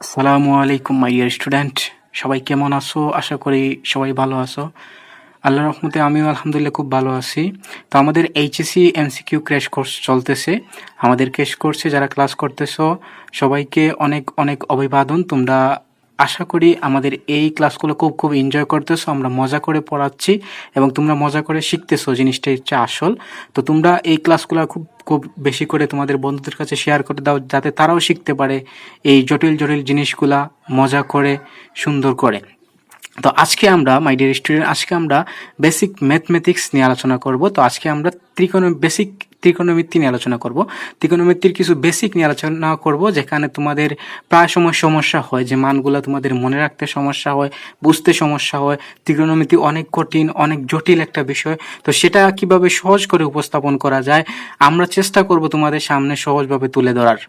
আসসালামু আলাইকুম মাই dear student, সবাই কেমন আছো? আশা করি সবাই ভালো আছো। আল্লাহর রহমতে আমিও আলহামদুলিল্লাহ খুব ভালো আছি। তো আমাদের এইচএসসি এমসিকিউ ক্র্যাশ কোর্স চলতেছে। আমাদের ক্র্যাশ কোর্সে যারা ক্লাস করতেছো সবাইকে অনেক অনেক অভিবাদন। তোমরা আশা করি আমাদের এই ক্লাসগুলো খুব খুব এনজয় করতেছো। আমরা মজা করে পড়াচ্ছি এবং তোমরা মজা করে শিখতেছো, জিনিসটাই হচ্ছে আসল। তো তোমরা এই ক্লাসগুলো খুব খুব বেশি করে তোমাদের বন্ধুদের কাছে শেয়ার করে দাও, যাতে তারাও শিখতে পারে এই জটিল জটিল জিনিসগুলা মজা করে, সুন্দর করে। তো আজকে আমরা মাই ডিয়ার স্টুডেন্ট, আজকে আমরা বেসিক ম্যাথমেটিক্স নিয়ে আলোচনা করব। তো আজকে আমরা বেসিক ত্রিকোণমিতি নিয়ে আলোচনা করব। ত্রিকোণমিতির কিছু বেসিক নিয়ে আলোচনা করব, যেখানে তোমাদের প্রায় সময় সমস্যা হয়, যে মানগুলো তোমাদের মনে রাখতে সমস্যা হয়, বুঝতে সমস্যা হয়। ত্রিকোণমিতি অনেক কঠিন, অনেক জটিল একটা বিষয়। তো সেটা কিভাবে সহজ করে উপস্থাপন করা যায়, আমরা চেষ্টা করব তোমাদের সামনে সহজভাবে তুলে ধরার।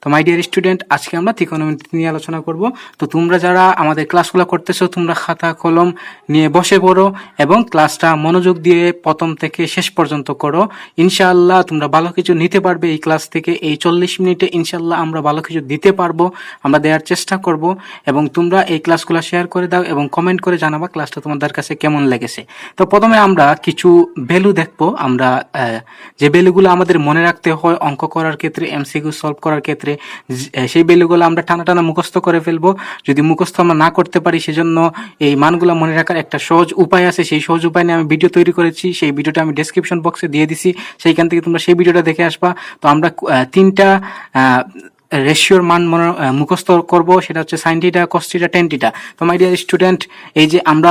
তো মাই ডিয়ার স্টুডেন্ট, আজকে আমরা ত্রিকোণমিতি নিয়ে আলোচনা করব। তো তোমরা যারা আমাদের ক্লাসগুলো করতেছো, তোমরা খাতা কলম নিয়ে বসে পড়ো এবং ক্লাসটা মনোযোগ দিয়ে প্রথম থেকে শেষ পর্যন্ত করো। ইনশাআল্লাহ তোমরা ভালো কিছু নিতে পারবে এই ক্লাস থেকে। এই 40 মিনিটে ইনশাআল্লাহ আমরা ভালো কিছু দিতে পারবো, আমরা দেওয়ার চেষ্টা করব। এবং তোমরা এই ক্লাসগুলো শেয়ার করে দাও এবং কমেন্ট করে জানাবা ক্লাসটা তোমাদের কাছে কেমন লেগেছে। তো প্রথমে আমরা কিছু ভ্যালু দেখবো। আমরা যে ভ্যালুগুলো আমাদের মনে রাখতে হয় অঙ্ক করার ক্ষেত্রে, এমসিকিউ সলভ করার ক্ষেত্রে, সেই ভ্যালুগুলো আমরা টানা টানা মুখস্থ করে ফেলবো। যদি মুখস্থ আমরা না করতে পারি, সেজন্য এই মানগুলো মনে রাখার একটা সহজ উপায় আছে। সেই সহজ উপায় নিয়ে আমি ভিডিও তৈরি করেছি, সেই ভিডিওটা আমি ডেসক্রিপশন বক্সে দিয়ে দিছি, সেইখান থেকে তোমরা সেই ভিডিওটা দেখে আসবা। তো আমরা তিনটা রেশিওর মান মুখস্থ করব, সেটা হচ্ছে sine theta, cos theta, tan theta. তো মাই ডিয়ার স্টুডেন্ট, এই যে আমরা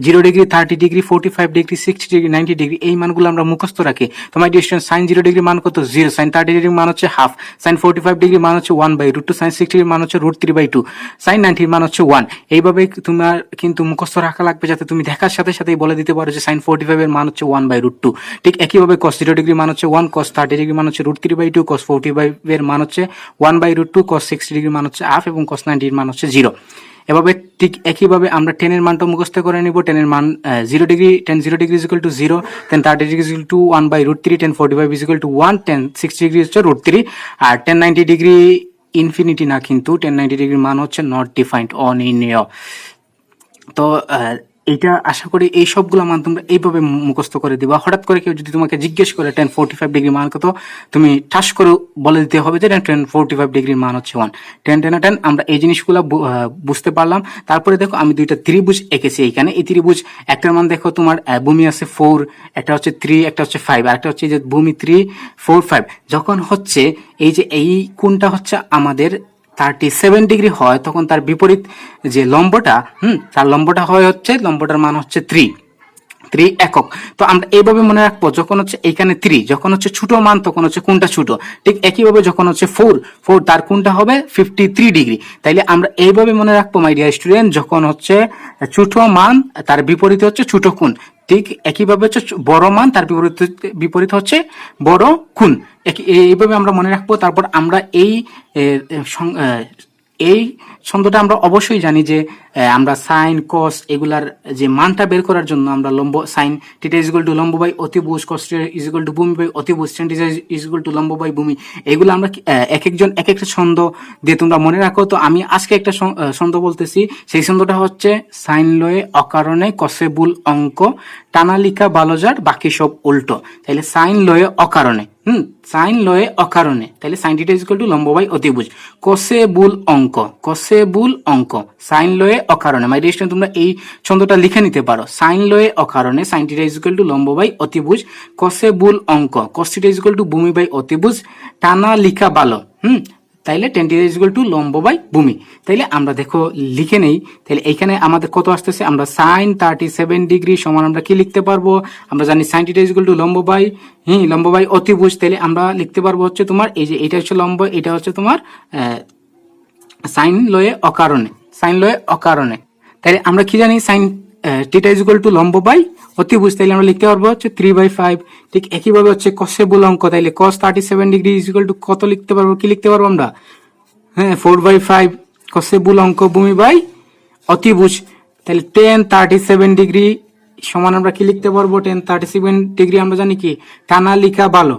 0 degree, 30 degree, 45 degree, 60 degree, 90 degree এই মানগুলো আমরা মুখস্থ রাখি। তো my dear student, sine 0 degree মান কত? 0। সাইন 30 ডিগ্রি মান হচ্ছে হাফ। সাইন 45 ডিগ্রি মান হচ্ছে 1/√2। সাইন 60 ডিগ্রি মান হচ্ছে √3/2। সাইন 90 মান হচ্ছে 1। এইভাবে তোমার কিন্তু মুখস্থ রাখা লাগবে, যাতে তুমি দেখার সাথে সাথেই বলে দিতে পারো যে সাইন 45 এর মান হচ্ছে 1/√2। ঠিক একইভাবে কস 0 ডিগ্রি মান হচ্ছে 1, কস 30 ডিগ্রি মান হচ্ছে √3/2, কস 45 এর মান হচ্ছে 1/√2, কস 60 ডিগ্রি মান হচ্ছে হাফ এবং কস 90 এর মান হচ্ছে 0। এভাবে ঠিক একইভাবে আমরা 10 এর মানটা মুখস্থ করে নিব। 10 এর মান 0 degree, 10 0 degree is equal two 0, 10 30 degree is equal two 1/√3, 10 45 is equal to 1, 10 60 degree হচ্ছে √3, আর 10 90 ডিগ্রি ইনফিনিটি না, কিন্তু 10 90 ডিগ্রির মান হচ্ছে নট ডিফাইন্ড, অনির্ণেয়। তো এইটা আশা করি এই সবগুলো মান তোমরা এইভাবে মুখস্থ করে দিবা। হঠাৎ করে কেউ যদি তোমাকে জিজ্ঞেস করে 10 45 ডিগ্রি মান কত, তুমি ঠাস করে বলে দিতে হবে যে 10 45 ডিগ্রির মান হচ্ছে 1। 10 10 10 আমরা এই জিনিসগুলো বুঝতে পারলাম। তারপরে দেখো আমি দুইটা ত্রিভুজ এঁকেছি এইখানে। এই ত্রিভুজ একটার মান দেখো তোমার ভূমি আছে 4, একটা হচ্ছে 3, একটা হচ্ছে 5, আর একটা হচ্ছে যে ভূমি 3 4 5। যখন হচ্ছে এই যে এই কোণটা হচ্ছে আমাদের 37 ডিগ্রি হয়, তখন তার বিপরীত যে লম্বটা, তার লম্বটা হয় হচ্ছে, লম্বটার মান হচ্ছে 3 একক। তো আমরা এইভাবে মনে রাখবো, যখন হচ্ছে এইখানে 3 যখন হচ্ছে ছোট মান, তখন হচ্ছে কোনটা ছোট। ঠিক একইভাবে যখন হচ্ছে 4 তার কোনটা হবে 53 ডিগ্রি। তাইলে আমরা এইভাবে মনে রাখবো মাই ডিয়ার স্টুডেন্ট, যখন হচ্ছে ছোট মান তার বিপরীতে হচ্ছে ছোট কোণ। ঠিক একইভাবে হচ্ছে বড় মান তার বিপরীত হচ্ছে বড় কোণ। এইভাবে আমরা মনে রাখবো। তারপর আমরা এই ছন্দটা আমরা অবশ্যই জানি যে আমরা সাইন কস এগুলার যে মানটা বের করার জন্য আমরা লম্ব sine theta is equal two লম্ব বাই অতিভুজ, cos theta is equal two ভূমি বাই অতিভুজ, tan theta is equal two লম্ব বাই ভূমি। এগুলো আমরা এক একজন এক একটা ছন্দ দিয়ে তোমরা মনে রাখো। তো আমি আজকে একটা ছন্দ বলতেছি, সেই ছন্দটা হচ্ছে সাইন লয়ে অকারণে কসে বুল অঙ্ক, টানা লিখা বালজার বাকি সব উল্টো। তাহলে সাইন লয়ে অকারণে, সাইন লয়ে অকারণে, তাহলে sine theta is equal two লম্ব বাই অতিভুজ, কসে বুল অঙ্ক, কসে বুল অঙ্ক, সাইন লয়ে অকারণে। মাই ডিয়ার স্টুডেন্ট, তোমরা এই ছন্দটা লিখে নিতে পারো। সাইন লয়ে অকারণে, sine theta is equal two লম্ব বাই অতিভুজ, কসে বুল অঙ্ক, cos theta is equal two ভূমি বাই অতিভুজ, টানা লিখা বালো, তাইলে tan theta is equal two লম্ব বাই ভূমি। তাইলে আমরা দেখো লিখে নেই। তাহলে এইখানে আমাদের কত আসতেছে, আমরা সাইন 37 ডিগ্রি সমান আমরা কি লিখতে পারবো, আমরা জানি sine theta is equal two লম্ব বাই অতিভুজ। তাহলে আমরা লিখতে পারবো হচ্ছে তোমার এই যে এটা হচ্ছে লম্ব, এটা হচ্ছে তোমার সাইন লয়ে অকারণে, সাইন লয়ে অকারণে। তাহলে আমরা কি জানি, sine theta is equal two লম্ব বাই অতিভুজ, তাইলে আমরা লিখতে পারবো হচ্ছে 3/5। ঠিক একইভাবে হচ্ছে কসে বুল অঙ্ক, তাইলে কস 37 ডিগ্রি ইজ ইকুয়াল টু কত লিখতে পারবো, কি লিখতে পারবো আমরা, 4/5 কসে বুল অঙ্ক ভূমি বাই অতিভুজ। তাহলে 10 37 ডিগ্রি সমান আমরা কি লিখতে পারবো, 10 37 ডিগ্রি আমরা জানি কি টানা লিখা ভালো,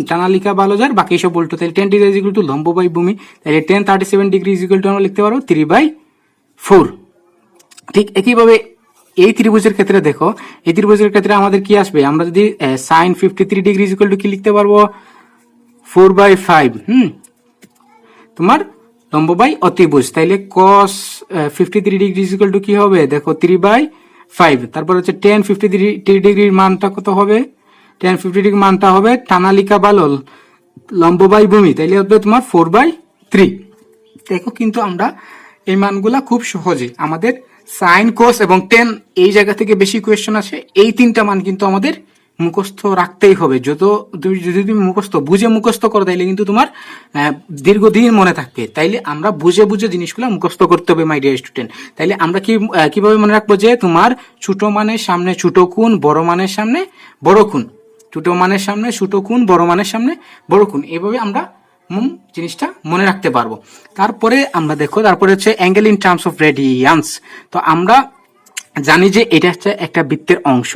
টানালিকা ভালো যার বাকি সব উল্টো, তাহলে 10 ডিগ্রি ইজ ইকুয়াল টু লম্ব বাই ভূমি, তাহলে 1037 ডিগ্রি ইজ ইকুয়াল টু আমরা লিখতে পারবো 3/4। ঠিক একইভাবে এই ত্রিভুজের ক্ষেত্রে দেখো, এই ত্রিভুজের ক্ষেত্রে আমাদের কি আসবে, আমরা যদি sine 53 degree is equal to কি লিখতে পারবো 4/5। তোমার লম্ব বাই অতিভুজ, তাইলে cos 53 degree is equal to কি হবে দেখো 3/5। তারপর হচ্ছে tan 53 ডিগ্রির মানটা কত হবে, tan 50 ডিগ্রি মানটা হবে টানালিকা বাই লম্ব বাই ভূমি, তাইলে হবে তোমার 4/3। দেখো কিন্তু আমরা এই মানগুলা খুব সহজে আমাদের সাইন কোস এবং টেন এই জায়গা থেকে বেশি কোয়েশ্চেন আসে, এই তিনটা মান কিন্তু আমাদের মুখস্থ রাখতেই হবে। যদি তুমি বুঝে মুখস্থ করো তাইলে কিন্তু তোমার দীর্ঘদিন মনে থাকবে। তাইলে আমরা বুঝে বুঝে জিনিসগুলো মুখস্থ করতে হবে মাই ডিয়ার স্টুডেন্ট। তাইলে আমরা কিভাবে মনে রাখবো যে তোমার ছোট মানের সামনে ছোট কোণ, বড় মানের সামনে বড় কোণ, ছোট মানের সামনে ছোট কোণ, বড় মানের সামনে বড় কোণ, এভাবে আমরা জিনিসটা মনে রাখতে পারবো। তারপরে আমরা দেখো, তারপরে হচ্ছে angle in terms of radiance. তো আমরা জানি যে এটা হচ্ছে একটা বৃত্তের অংশ,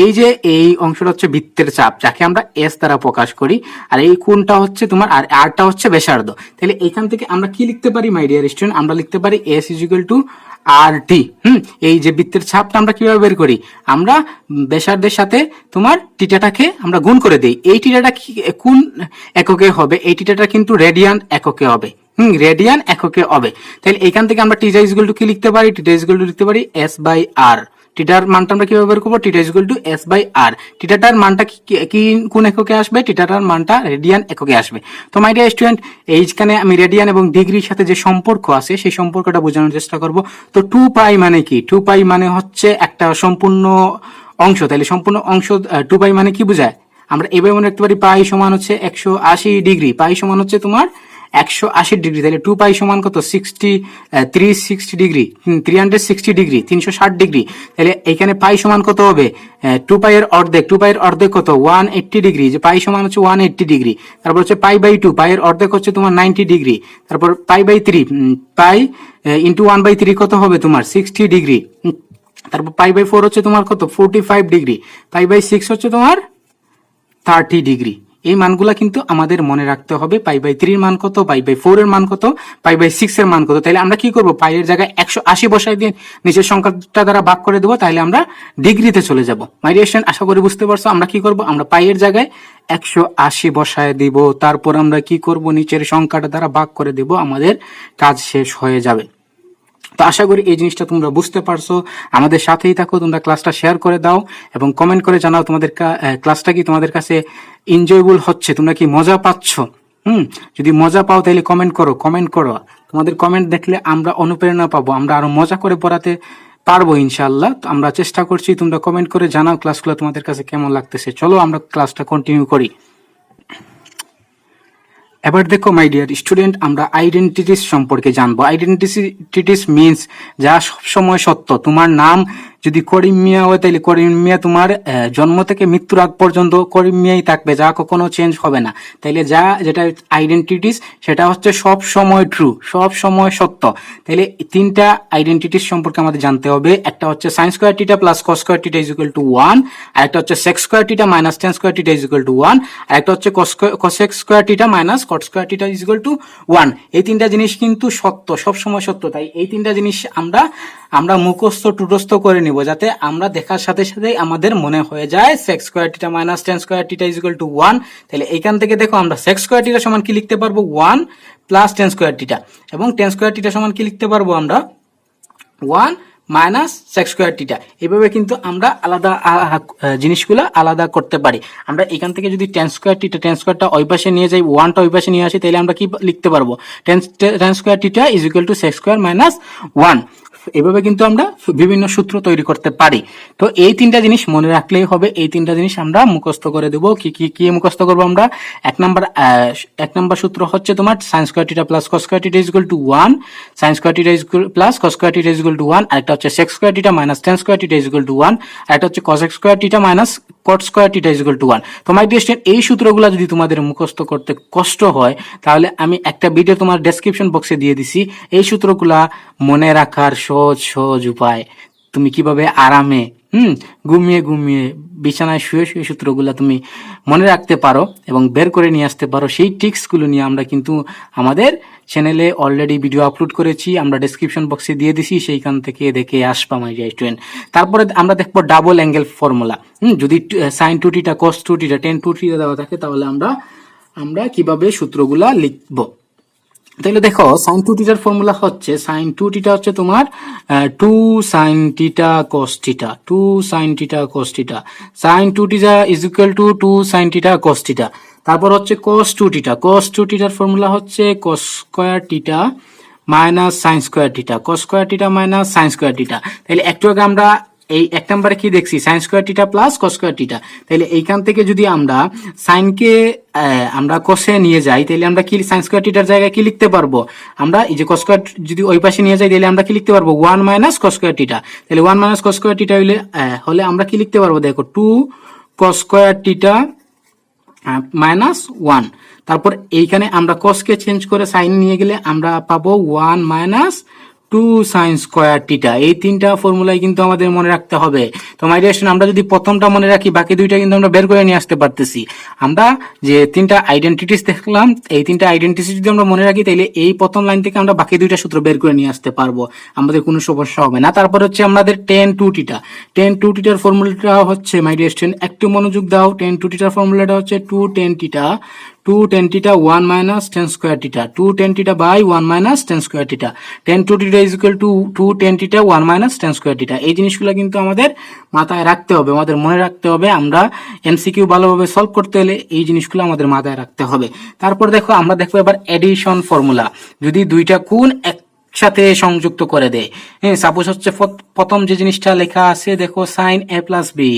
এই যে এই অংশটা হচ্ছে বৃত্তের চাপ, যাকে আমরা এস দ্বারা প্রকাশ করি, আর এই কোণটা হচ্ছে তোমার, আর আরটা হচ্ছে ব্যাসার্ধ। তাহলে এখান থেকে আমরা কি লিখতে পারি মাই ডিয়ার স্টুডেন্ট, আমরা লিখতে পারি এস ইজ ইকুয়াল টু আর টি। এই যে বৃত্তের চাপটা আমরা কিভাবে বের করি, আমরা ব্যাসার্ধের সাথে তোমার টিটাটাকে আমরা গুণ করে দিই। এই টিটাটা কোন এককে হবে, এই টিটাটা কিন্তু রেডিয়ান এককে হবে, রেডিয়ান এককে হবে। তাহলে এখান থেকে আমরা টিটা ইজ ইকুয়াল টু কি লিখতে পারি, টিটা ইজ ইকুয়াল টু লিখতে পারি এস বাই আর। টিটার মানটা আমরা কিভাবে বের করবো, theta is equal to S by R. টিটাটার মানটা কি কোন এককে আসবে, টিটাটার মানটা রেডিয়ান এককে আসবে। তো মাই ডিয়ার স্টুডেন্ট, এইখানে আমি রেডিয়ান এবং ডিগ্রির সাথে যে সম্পর্ক আছে সেই সম্পর্কটা বোঝানোর চেষ্টা করব। তো 2π মানে কি, 2π মানে হচ্ছে একটা সম্পূর্ণ অংশ। তাহলে সম্পূর্ণ অংশ 2π মানে কি বোঝায়, আমরা এভাবে মনে রাখতে পারি পাই সমান হচ্ছে 180 ডিগ্রি, পাই সমান হচ্ছে তোমার 180 ডিগ্রি। তাহলে 2π সমান কত 360 ডিগ্রি, 360 ডিগ্রি, 360 ডিগ্রি। তাহলে এখানে পাই সমান কত হবে, 2π এর অর্ধেক, 2π এর অর্ধেক কত 180 ডিগ্রি, যে পাই সমান হচ্ছে 180 ডিগ্রি। তারপর হচ্ছে π/2, পাই এর অর্ধেক হচ্ছে তোমার 90 ডিগ্রি। তারপর π/3, পাই ইন্টু 1/3 কত হবে তোমার 60 ডিগ্রি। তারপর π/4 হচ্ছে তোমার কত 45 ডিগ্রি, π/6 হচ্ছে তোমার 30 ডিগ্রি। এই মানগুলা কিন্তু আমাদের মনে রাখতে হবে, π/3 এর মান কত, π/4 এর মান কত, π/6 এর মান কত। তাহলে আমরা কি করব, পাই এর জায়গায় 180 বসাই দিয়ে নিচের সংখ্যাটা দ্বারা ভাগ করে দেবো, তাহলে আমরা ডিগ্রিতে চলে যাব। মাই ডিয়ার স্টুডেন্ট, আশা করি বুঝতে পারছো। আমরা কি করব, আমরা পাই এর জায়গায় 180 বসায় দিব, তারপর আমরা কি করব, নিচের সংখ্যাটা দ্বারা ভাগ করে দেব, আমাদের কাজ শেষ হয়ে যাবে। তো আশা করি এই জিনিসটা তোমরা বুঝতে পারছো। আমাদের সাথেই থাকো, তোমরা ক্লাসটা শেয়ার করে দাও এবং কমেন্ট করে জানাও তোমাদের ক্লাসটা কি তোমাদের কাছে এনজয়েবল হচ্ছে, তোমরা কি মজা পাচ্ছ। যদি মজা পাও তাহলে কমেন্ট করো। তোমাদের কমেন্ট দেখলে আমরা অনুপ্রেরণা পাবো, আমরা আরো মজা করে পড়াতে পারবো ইনশাআল্লাহ। তো আমরা চেষ্টা করছি, তোমরা কমেন্ট করে জানাও ক্লাসগুলো তোমাদের কাছে কেমন লাগতেছে। চলো আমরা ক্লাসটা কন্টিনিউ করি। এবার দেখো মাই ডিয়ার স্টুডেন্ট, আমরা আইডেন্টিটিস সম্পর্কে জানবো। আইডেন্টিটিস মিন্স যা সবসময় সত্য। তোমার নাম যদি করিম মিয়া হয় তাহলে করিম মিয়া তোমার জন্ম থেকে মৃত্যুর আগ পর্যন্ত করিম মিয়াই থাকবে, যা কখনো চেঞ্জ হবে না। তাইলে যেটা আইডেন্টিটিস সেটা হচ্ছে সব সময় ট্রু, সব সময় সত্য। তাইলে তিনটা আইডেন্টিটিস সম্পর্কে আমাদের জানতে হবে। একটা হচ্ছে sine square theta plus cos square theta is equal to 1, আর একটা হচ্ছে sec square theta minus tan square theta is equal to 1, আর একটা হচ্ছে cosec square theta minus cot square theta is equal to 1। এই তিনটা জিনিস কিন্তু সত্য, সব সময় সত্য। তাই এই তিনটা জিনিস আমরা মুখস্থ টুটস্থ করে নিব, যাতে আমরা দেখার সাথে সাথে আমাদের মনে হয়ে যায় sec square theta minus tan square theta is equal to 1। তাহলে এইখান থেকে দেখো আমরা সেক স্কয়ার থিটা সমান কি লিখতে পারবো 1 প্লাস টেন স্কয়ার থিটা, এবং টেন স্কয়ার থিটা সমান কি লিখতে পারবো আমরা 1 মাইনাস সেক স্কয়ার থিটা। এভাবে কিন্তু আমরা আলাদা জিনিসগুলো আলাদা করতে পারি। আমরা এখান থেকে যদি টেন স্কয়ারটা ওই পাশে নিয়ে যাই, 1টা ওই পাশে নিয়ে আসি, তাহলে আমরা কি লিখতে পারবো tan square theta is equal to sec square minus 1। এভাবে কিন্তু আমরা বিভিন্ন সূত্র তৈরি করতে পারি। তো এই তিনটা জিনিস মনে রাখলেই হবে। এই তিনটা জিনিস আমরা মুখস্থ করে দেবো। কি মুখস্থ করবো আমরা, এক নাম্বার সূত্র হচ্ছে তোমার sine square theta plus cos square theta is equal to 1, sine square theta plus cos square theta is equal to 1, আরেকটা হচ্ছে sec square theta minus tan square theta is equal to 1, আরেকটা হচ্ছে cosec square theta minus cot square theta is equal to 1। তো my dear student, এই সূত্রগুলো যদি তোমাদের মুখস্থ করতে কষ্ট হয় তাহলে আমি একটা ভিডিও তোমার ডেসক্রিপশন বক্সে দিয়ে দিছি। এই সূত্রগুলা মনে রাখার সহজ উপায়, তুমি কিভাবে আরামে ঘুমিয়ে ঘুমিয়ে বিছানায় শুয়ে শুয়ে সূত্রগুলো তুমি মনে রাখতে পারো এবং বের করে নিয়ে আসতে পারো, সেই ট্রিক্সগুলো নিয়ে আমরা কিন্তু আমাদের চ্যানেলে অলরেডি ভিডিও আপলোড করেছি, আমরা ডেসক্রিপশন বক্সে দিয়ে দিছি, সেইখান থেকে দেখে আসবা মাই ডিয়ার স্টুডেন্ট। তারপরে আমরা দেখবো ডাবল অ্যাঙ্গেল ফর্মুলা। যদি সাইন 2θ cos 2θ tan 2θ দেওয়া থাকে তাহলে আমরা কিভাবে সূত্রগুলা লিখবো। তাহলে দেখো সাইন 2θ ফর্মুলা হচ্ছে, সাইন 2θ হচ্ছে তোমার 2 sin θ cos θ, 2 sin θ cos θ, sin 2θ is equal to 2 sin θ cos θ। তারপর হচ্ছে cos 2θ, cos 2θ ফর্মুলা হচ্ছে cos square θ minus sin square θ, cos square θ minus sin square θ। তাহলে একটু আগে আমরা এই এক নম্বরে কি দেখছি, sign square theta plus cos square theta. তাহলে এইখান থেকে যদি আমরা সাইনকে আমরা কসে নিয়ে যাই তাহলে আমরা কি সাইন স্কয়ার থিটার জায়গায় কি লিখতে পারবো, আমরা এই যে কস স্কয়ার যদি ওই পাশে নিয়ে যাই তাহলে আমরা কি লিখতে পারবো 1 মাইনাস কস স্কয়ার থিটা। তাহলে 1 মাইনাস কস স্কয়ার থিটা হলে আমরা কি লিখতে পারবো, দেখো 2 কস স্কয়ার থিটা মাইনাস 1। তারপর এইখানে আমরা কসকে চেঞ্জ করে সাইন নিয়ে গেলে আমরা পাবো 1 মাইনাস 2 sin স্কয়ার থিটা। এই তিনটা ফর্মুলাই কিন্তু আমাদের মনে রাখতে হবে। তো মাই ডিয়ার স্টুডেন্ট, আমরা যদি প্রথমটা মনে রাখি বাকি দুইটা কিন্তু আমরা বের করে নিয়ে আসতে পারতেছি। আমরা যে তিনটা আইডেন্টিটিস দেখলাম, এই তিনটা আইডেন্টিটি যদি আমরা মনে রাখি তাহলে এই প্রথম লাইন থেকে আমরা বাকি দুইটা সূত্র বের করে নিয়ে আসতে পারবো, আমাদের কোনো সমস্যা হবে না। তারপর হচ্ছে আমাদের tan 2θ, tan 2θ ফর্মুলাটা হচ্ছে মাই ডিয়ার স্টুডেন্ট একটু মনোযোগ দাও, tan 2θ ফর্মুলাটা হচ্ছে 2 tan θ 1 minus tan square theta, 2 tan theta by 1 minus tan square theta, tan 2θ is equal to 2 tan theta 1 minus tan square theta। এই জিনিসগুলো কিন্তু আমাদের মাথায় রাখতে হবে, আমাদের মনে রাখতে হবে। আমরা এমসিকিউ ভালোভাবে সলভ করতে হলে এই জিনিসগুলো আমাদের মাথায় রাখতে হবে। তারপর দেখো আমরা দেখবো এবার এডিশন ফর্মুলা, যদি দুইটা কোণ একসাথে সংযুক্ত করে দেয়। হ্যাঁ, সাপোজ হচ্ছে প্রথম যে জিনিসটা লেখা আছে দেখো সাইন এ প্লাস বি,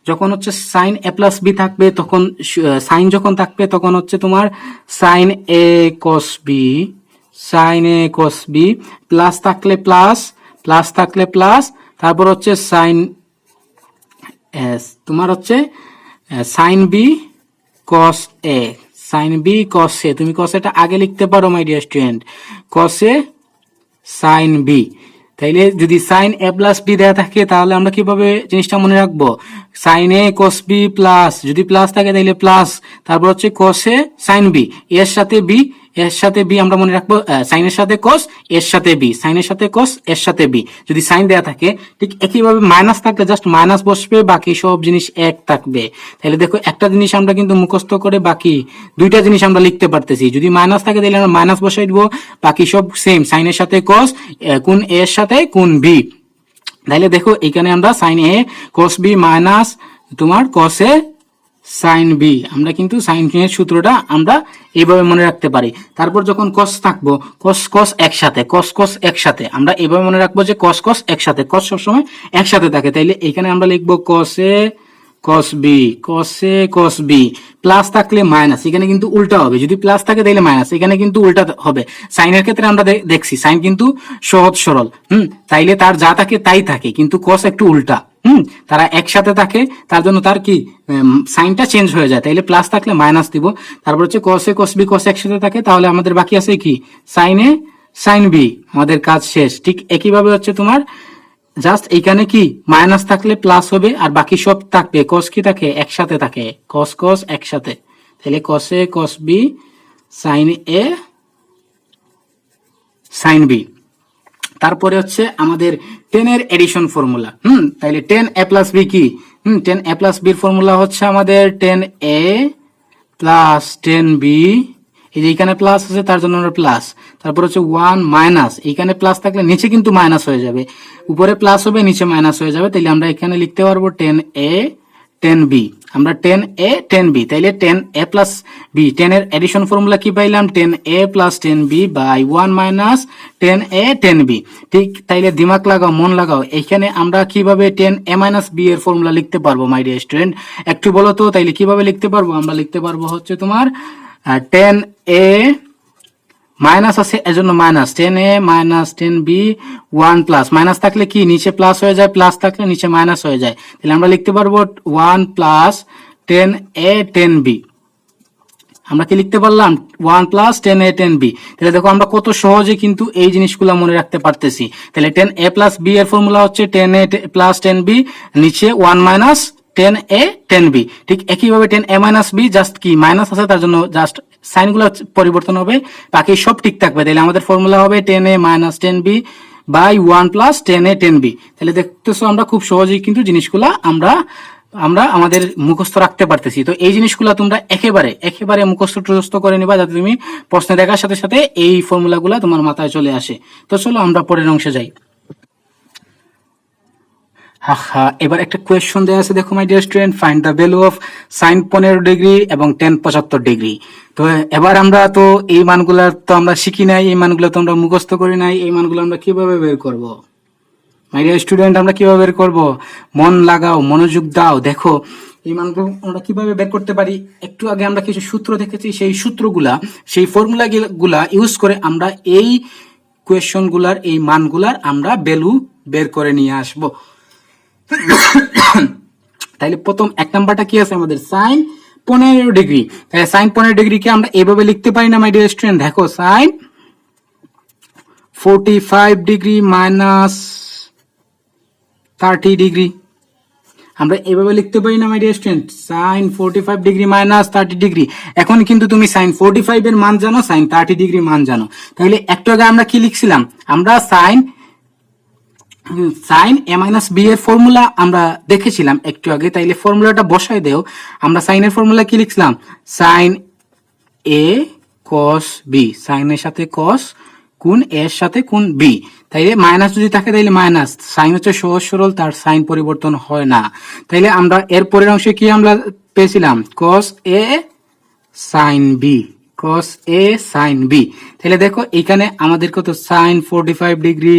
যখন হচ্ছে সাইন এ প্লাস বি থাকবে তখন সাইন যখন থাকবে তখন হচ্ছে তোমার sine A cos B, sine A cos B plus থাকলে প্লাস, প্লাস থাকলে প্লাস, তারপর হচ্ছে সাইন তোমার হচ্ছে sine B cos A, sine B cos A, তুমি কস এটা আগে লিখতে পারো my dear student, cos A sine B. তাইলে যদি সাইন এ প্লাস বি দেওয়া থাকে তাহলে আমরা কিভাবে জিনিসটা মনে রাখবো, sign A cos B plus, যদি প্লাস থাকে তাহলে প্লাস, তারপর হচ্ছে কস এ সাইন বি, এর সাথে বি, এর সাথে বি আমরা মনে রাখবো সাইনের সাথে কস, এর সাথে বি, সাইনের সাথে কস, এর সাথে বি। যদি সাইন দেয়া থাকে ঠিক একইভাবে মাইনাস থাকলে জাস্ট মাইনাস বসবে, বাকি সব জিনিস এক থাকবে। তাহলে দেখো একটা জিনিস আমরা কিন্তু মুখস্থ করে বাকি দুইটা জিনিস আমরা লিখতে পারতেছি। যদি মাইনাস থাকে তাহলে আমরা মাইনাস বসাই দিব, বাকি সব সেম, সাইনের সাথে কস, কোন এর সাথে কোন বি। তাহলে দেখো এখানে আমরা sign A cos B minus তোমার কস এ সাইন বি, আমরা কিন্তু সাইন এর সূত্রটা আমরা এইভাবে মনে রাখতে পারি। তারপর যখন কস থাকবো, কস কস একসাথে, কস কস একসাথে, আমরা এইভাবে মনে রাখবো যে কস কস একসাথে, কস সবসময় একসাথে থাকে। তাইলে এখানে আমরা লিখবো কস এ কস বি, কস এ কস বি, প্লাস থাকলে মাইনাস, এখানে কিন্তু উল্টা হবে, যদি প্লাস থাকে তাহলে মাইনাস, এখানে কিন্তু উল্টা হবে। সাইনের ক্ষেত্রে আমরা দেখছি সাইন কিন্তু সহজ সরল, তাইলে তার যা থাকে তাই থাকে, কিন্তু কস একটু উল্টা, তারা একসাথে থাকে, তার জন্য তার কি সাইনটা চেঞ্জ হয়ে যায়। তাইলে প্লাস থাকলে মাইনাস দিব। তারপর হচ্ছে কস এ কস বি, কস একসাথে থাকে, তাহলে আমাদের বাকি আছে কি সাইন এ সাইন বি, আমাদের কাজ শেষ। ঠিক একইভাবে হচ্ছে তোমার জাস্ট এইখানে কি মাইনাস থাকলে প্লাস হবে, আর বাকি সব থাকবে কস কি থাকে একসাথে থাকে, কস কস একসাথে। তাহলে কস এ কস বি সাইন এ সাইন বি। তারপরে হচ্ছে আমাদের টেন এর এডিশন ফর্মুলা। তাইলে টেন এ প্লাস বি কি, টেন এ প্লাস বির ফর্মুলা হচ্ছে আমাদের ten A plus tan B, এই যে এখানে প্লাস আছে তার জন্য আমরা প্লাস, তারপর হচ্ছে 1 মাইনাস, এইখানে প্লাস থাকলে নিচে কিন্তু মাইনাস হয়ে যাবে, উপরে প্লাস হবে নিচে মাইনাস হয়ে যাবে। তাইলে আমরা এখানে লিখতে পারবো টেন এ টেন বি, আমরা টেন এ টেন বি, তাইলে tan A plus B, tan এর এডিশন ফর্মুলা কি পাইলাম, tan A plus tan B by 1 minus ten A tan B. ঠিক, তাইলে দিমাগ লাগাও, মন লাগাও, এইখানে আমরা কিভাবে টেন এ মাইনাস বি এর ফর্মুলা লিখতে পারবো মাই ডিয়ার স্টুডেন্ট, একটু বলো তো। তাইলে কিভাবে লিখতে পারবো, আমরা লিখতে পারবো হচ্ছে তোমার টেন এ মাইনাস আছে এজন্য minus, ten A minus ten B 1 plus, minus থাকলে কি নিচে প্লাস হয়ে যায়, প্লাস থাকলে নিচে মাইনাস হয়ে যায়। তাহলে আমরা লিখতে পারবো 1 plus ten A tan B. আমরা কি লিখতে পারলাম 1 প্লাস 10a 10b। তাহলে দেখো আমরা কত সহজে কিন্তু এই জিনিসগুলো মনে রাখতে পারতেছি। তাহলে 10a প্লাস b এর ফর্মুলা হচ্ছে 10a প্লাস 10b, নিচে 1 মাইনাস 10a 10b। ঠিক একইভাবে 10a মাইনাস b, জাস্ট কি মাইনাস আছে তার জন্য জাস্ট সাইনগুলো পরিবর্তন হবে, বাকি সব ঠিক থাকবে। তাহলে আমাদের ফর্মুলা হবে 10a minus 10b by 1 plus 10a 10b। তাহলে দেখতেছো আমরা খুব সহজেই কিন্তু জিনিসগুলা আমরা আমাদের মুখস্থ রাখতে পারতেছি। তো এই জিনিসগুলো তোমরা একেবারে মুখস্থ করে নিবা, যাতে তুমি প্রশ্নে দেখার সাথে সাথে এই ফর্মুলাগুলো তোমার মাথায় চলে আসে। তো চলো আমরা পরের অংশে যাই। এবার একটা কোয়েশ্চন দেওয়া আছে, দেখো মাই dear student, find the value of sign 15 degree এবং টেন 75 ডিগ্রি। তো এবার আমরা তো এই মানগুলা তো আমরা শিখি নাই, এই মানগুলো তো আমরা মুখস্থ করি নাই, এই মানগুলো আমরা কিভাবে বের করব? মাই ডিয়ার স্টুডেন্ট, আমরা কিভাবে বের করব? মন লাগাও, মনোযোগ দাও। দেখো এই মানগুলো আমরা কিভাবে বের করতে পারি। একটু আগে আমরা কিছু সূত্র দেখেছি, সেই সূত্রগুলা, সেই ফর্মুলা গুলা ইউজ করে আমরা এই কোয়েশ্চন গুলার, এই মানগুলার আমরা ভ্যালু বের করে নিয়ে আসব। তাহলে প্রথম এক নাম্বারটা কি আছে আমাদের? Sine 15 degree. তাহলে সাইন 15 ডিগ্রিকে আমরা এভাবে লিখতে পারি না মাই ডিয়ার স্টুডেন্ট? দেখো সাইন 45 ডিগ্রি মাইনাস 30 ডিগ্রি, আমরা এভাবে লিখতে পারি না my dear student? Sine 45 degree minus 30 degree. এখন কিন্তু তুমি সাইন 45 এর মান জানো, সাইন 30 ডিগ্রি মান জানো। তাহলে একটু আগে আমরা কি লিখছিলাম? আমরা সাইন এ মাইনাস বি এর ফর্মুলা আমরা দেখেছিলাম একটু আগে। তাইলে ফর্মুলাটা বসাই দেও। আমরা সাইনের ফর্মুলা কি লিখছিলাম? সাইন এ কস বি, সাইনের সাথে কস কোণ এর সাথে কোণ বি। তাইলে মাইনাস যদি থাকে তাইলে মাইনাস, সাইন হচ্ছে সহজ সরল, তার সাইন পরিবর্তন হয় না। তাইলে আমরা এর পরের অংশে কি আমরা পেয়েছিলাম? Cos A sine B, cos A sine B. তাহলে দেখো এখানে আমাদের কত? সাইন 45 ডিগ্রি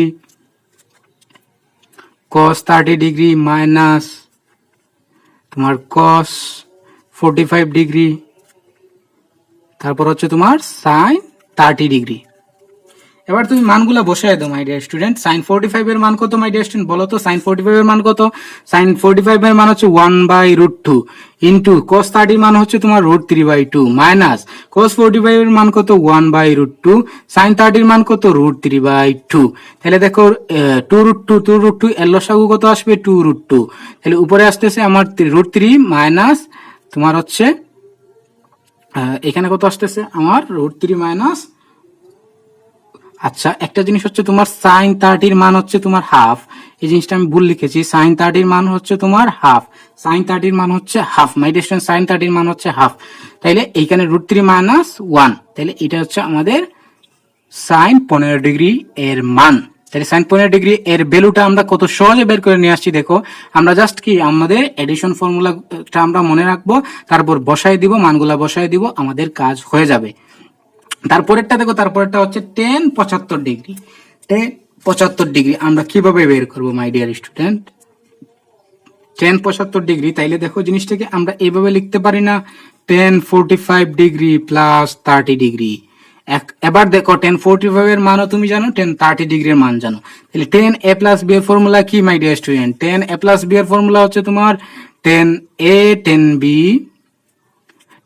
cos 30 ডিগ্রি মাইনাস তোমার cos 45 ডিগ্রি, তারপর হচ্ছে তোমার সাইন 30 ডিগ্রি। এবার তুমি মানগুলা বসায় দাও মাই ডিয়ার স্টুডেন্ট। সাইন 45 এর মান কত মাই ডিয়ার স্টুডেন্ট? বলো তো সাইন 45 এর মান কত? সাইন 45 এর মান হচ্ছে 1/√2 ইনটু cos 30 এর মান হচ্ছে তোমার √3/2 মাইনাস cos 45 এর মান কত? 1/√2, সাইন 30 এর মান কত? √3/2। তাহলে দেখো 2√2 এর লসাগু কত আসবে? 2√2। তাহলে উপরে আসতেছে আমার √3 মাইনাস তোমার হচ্ছে এখানে কত আসতেছে আমার? √3 মাইনাস। আচ্ছা একটা জিনিস হচ্ছে তোমার সাইন 30 এর মান হচ্ছে তোমার হাফ, এই জিনিসটা আমি ভুল লিখেছি। সাইন 30 এর মান হচ্ছে তোমার হাফ, সাইন 30 এর মান হচ্ছে half my dear student, sine 30 এর মান হচ্ছে হাফ। তাইলে এইখানে √3 মাইনাস 1, তাহলে এটা হচ্ছে আমাদের সাইন 15 ডিগ্রি এর মান। তাহলে সাইন 15 ডিগ্রি এর ভ্যালুটা আমরা কত সহজে বের করে নিয়ে আসছি। দেখো আমরা জাস্ট কি আমাদের এডিশন ফর্মুলাটা আমরা মনে রাখবো, তারপর বসাই দিব, মানগুলা বসাই দিব, আমাদের কাজ হয়ে যাবে। তারপরেরটা দেখো, তারপরেরটা হচ্ছে টেন 75 ডিগ্রি। টেন 75 ডিগ্রি আমরা কিভাবে বের করবো মাই ডিয়ার স্টুডেন্ট? টেন 75 ডিগ্রি, তাইলে দেখো জিনিসটাকে আমরা এইভাবে লিখতে পারি না? Ten 45 degree plus 30 degree. এবার দেখো টেন 45 এর মানও তুমি জানো, টেন 30 ডিগ্রির মান জানো। তাহলে টেন এ প্লাস বি এর ফর্মুলা কি my dear student? Tan A plus B এর ফর্মুলা হচ্ছে তোমার tan A tan B,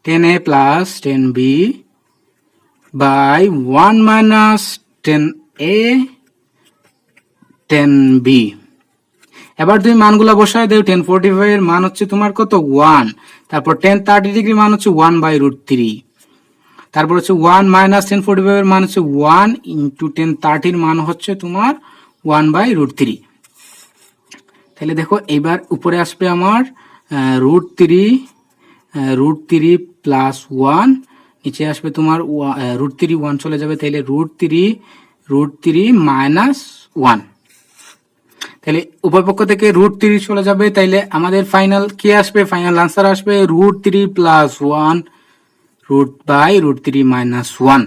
tan A plus tan B by 1 minus 10a 10b। এবার তুমি মানগুলা বসায় দেও। 1045 এর মান হচ্ছে তোমার কত? 1। তারপর 1030 ডিগ্রি মান হচ্ছে 1/√3, তারপর হচ্ছে 1 মাইনাস 1045 এর মান হচ্ছে 1 ইন্টু 1030 এর মান হচ্ছে তোমার 1/√3। তাহলে দেখো এইবার উপরে আসবে আমার √3 প্লাস 1, নিচে আসবে তোমার √3, 1 চলে যাবে, তাহলে √3 মাইনাস 1। তাহলে উভয় পক্ষ থেকে √3 চলে যাবে, তাইলে আমাদের ফাইনাল কি আসবে? ফাইনাল আনসার আসবে √3 প্লাস 1 √3 মাইনাস 1।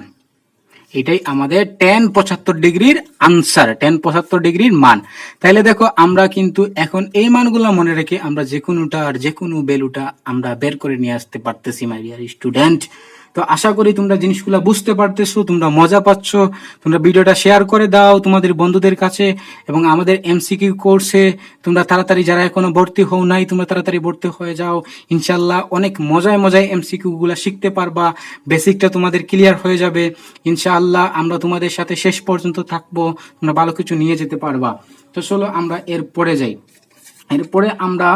এটাই আমাদের টেন 75 ডিগ্রির আনসার, টেন 75 ডিগ্রির মান। তাইলে দেখো আমরা কিন্তু এখন এই মানগুলো মনে রেখে আমরা যে কোনোটা আর যে কোনো ভ্যালুটা আমরা বের করে নিয়ে আসতে পারতেছি মাই ডিয়ার স্টুডেন্ট। তো আশা করি তোমরা জিনিসগুলো বুঝতে পারতেছো, তোমরা মজা পাচ্ছ। তোমরা ভিডিওটা শেয়ার করে দাও তোমাদের বন্ধুদের কাছে, এবং আমাদের এমসিকিউ কোর্সে তোমরা তাড়াতাড়ি, যারা এখনো ভর্তি হও নাই, তোমরা তাড়াতাড়ি ভর্তি হয়ে যাও। ইনশাল্লাহ অনেক মজায় মজায় এমসিকিউ গুলা শিখতে পারবা, বেসিকটা তোমাদের ক্লিয়ার হয়ে যাবে। ইনশাআল্লাহ আমরা তোমাদের সাথে শেষ পর্যন্ত থাকবো, তোমরা ভালো কিছু নিয়ে যেতে পারবা। তো চলো আমরা এরপরে যাই। এরপরে আমরা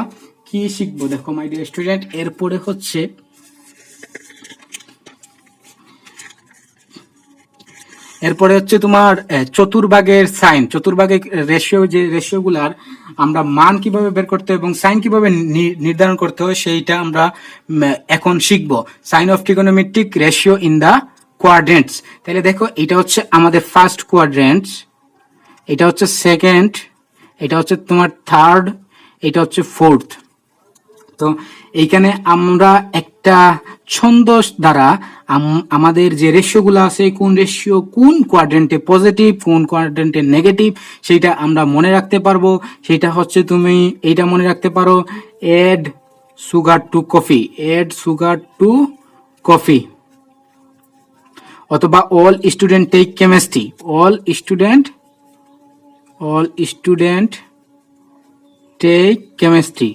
কি শিখবো দেখো মাই ডিয়ার স্টুডেন্ট, এরপরে হচ্ছে তোমার চতুর্ভাগের সাইন, চতুর্ভাগের রেশিও, যে রেশিও গুলার আমরা মান কিভাবে বের করতে হয় এবং সাইন কিভাবে নির্ধারণ করতে হয় সেইটা আমরা এখন শিখবো। Sign of trigonometric ratio in the quadrants. তাহলে দেখো এটা হচ্ছে আমাদের ফার্স্ট কোয়াড্রেন্টস, এটা হচ্ছে সেকেন্ড, এটা হচ্ছে তোমার থার্ড, এটা হচ্ছে ফোর্থ। তো এইখানে আমরা একটা ছন্দ দ্বারা আমাদের যে রেশিও গুলো আছে, কোন রেশিও কোন কোয়াড্রেন্টে পজিটিভ, কোন কোয়াড্রেন্টে নেগেটিভ, সেইটা আমরা মনে রাখতে পারবো। সেটা হচ্ছে তুমি এইটা মনে রাখতে পারো, add sugar to coffee, add sugar to coffee, অথবা all student take chemistry, all student take chemistry.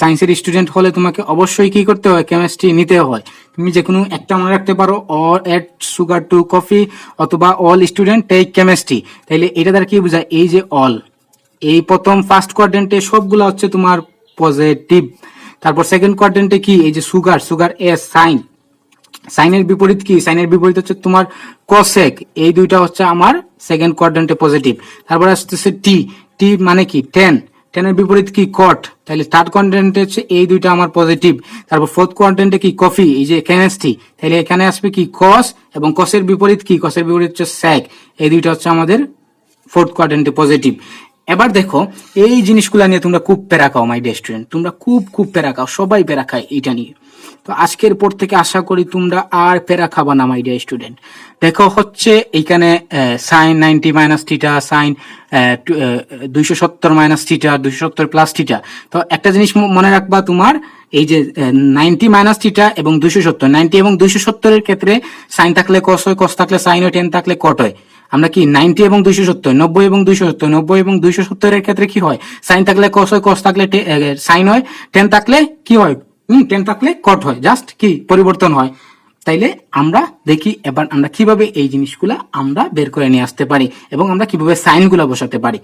সায়েন্সের স্টুডেন্ট হলে তোমাকে অবশ্যই কি করতে হয়, কেমিস্ট্রি নিতে হয়। তুমি যে কোনো একটা মনে রাখতে পারো, or add sugar to coffee অথবা অল স্টুডেন্ট টেক কেমিস্ট্রি। তাইলে এটা দ্বারা কি বোঝায়, এই যে অল, এই প্রথম ফার্স্ট কোয়াড্রেন্টে সবগুলো হচ্ছে তোমার পজিটিভ। তারপর সেকেন্ড কোয়াড্রেন্টে কি, এই যে সুগার, সুগার এস, সাইন, সাইনের বিপরীত কি, সাইনের বিপরীত হচ্ছে তোমার কসেক, এই দুইটা হচ্ছে আমার সেকেন্ড কোয়াড্রেন্টে পজিটিভ। তারপর আসতেছে টি, টি মানে কি টেন, টেনের বিপরীত কি কট, তাহলে থার্ড কোয়াড্রেন্টে হচ্ছে এই দুইটা আমার পজিটিভ। তারপর ফোর্থ কোয়াড্রেন্টে কি কফি, এই যে কেমিস্ট্রি, তাহলে এখানে আসবে কি কস, এবং কসের বিপরীত কি, কসের বিপরীত হচ্ছে স্যাক, এই দুইটা হচ্ছে আমাদের ফোর্থ কোয়াড্রেন্টে পজিটিভ। এবার দেখো এই জিনিসগুলো নিয়ে তোমরা খুব প্যারা খাও মাই ডিয়ার স্টুডেন্ট, তোমরা খুব প্যারা খাও, সবাই প্যারা খায় এইটা নিয়ে। তো আজকের পর থেকে আশা করি তোমরা আর প্যারা খাবা না মাই ডিয়ার স্টুডেন্ট। দেখো হচ্ছে এইখানে sine 90 minus theta, sine 270 minus theta, 270 plus theta. তো একটা জিনিস মনে রাখবা, তোমার এই যে 90 মাইনাস থিটা এবং 270, 90 এবং 270 এর ক্ষেত্রে সাইন থাকলে কস হয়, কস থাকলে সাইন হয়, টেন থাকলে কট হয়। আমরা কি 90 এবং 270, 90 এবং 270, 90 এবং 270 এর ক্ষেত্রে কি হয়, সাইন থাকলে কস হয়, কস থাকলে সাইন হয়, টেন থাকলে কি হয়, টেন থাকলে কট হয়, জাস্ট কি পরিবর্তন হয়। তাইলে আমরা দেখি এবার আমরা কিভাবে এই জিনিসগুলা আমরা বের করে নিয়ে আসতে পারি এবং আমরা কিভাবে সাইন গুলা বসাতে পারি।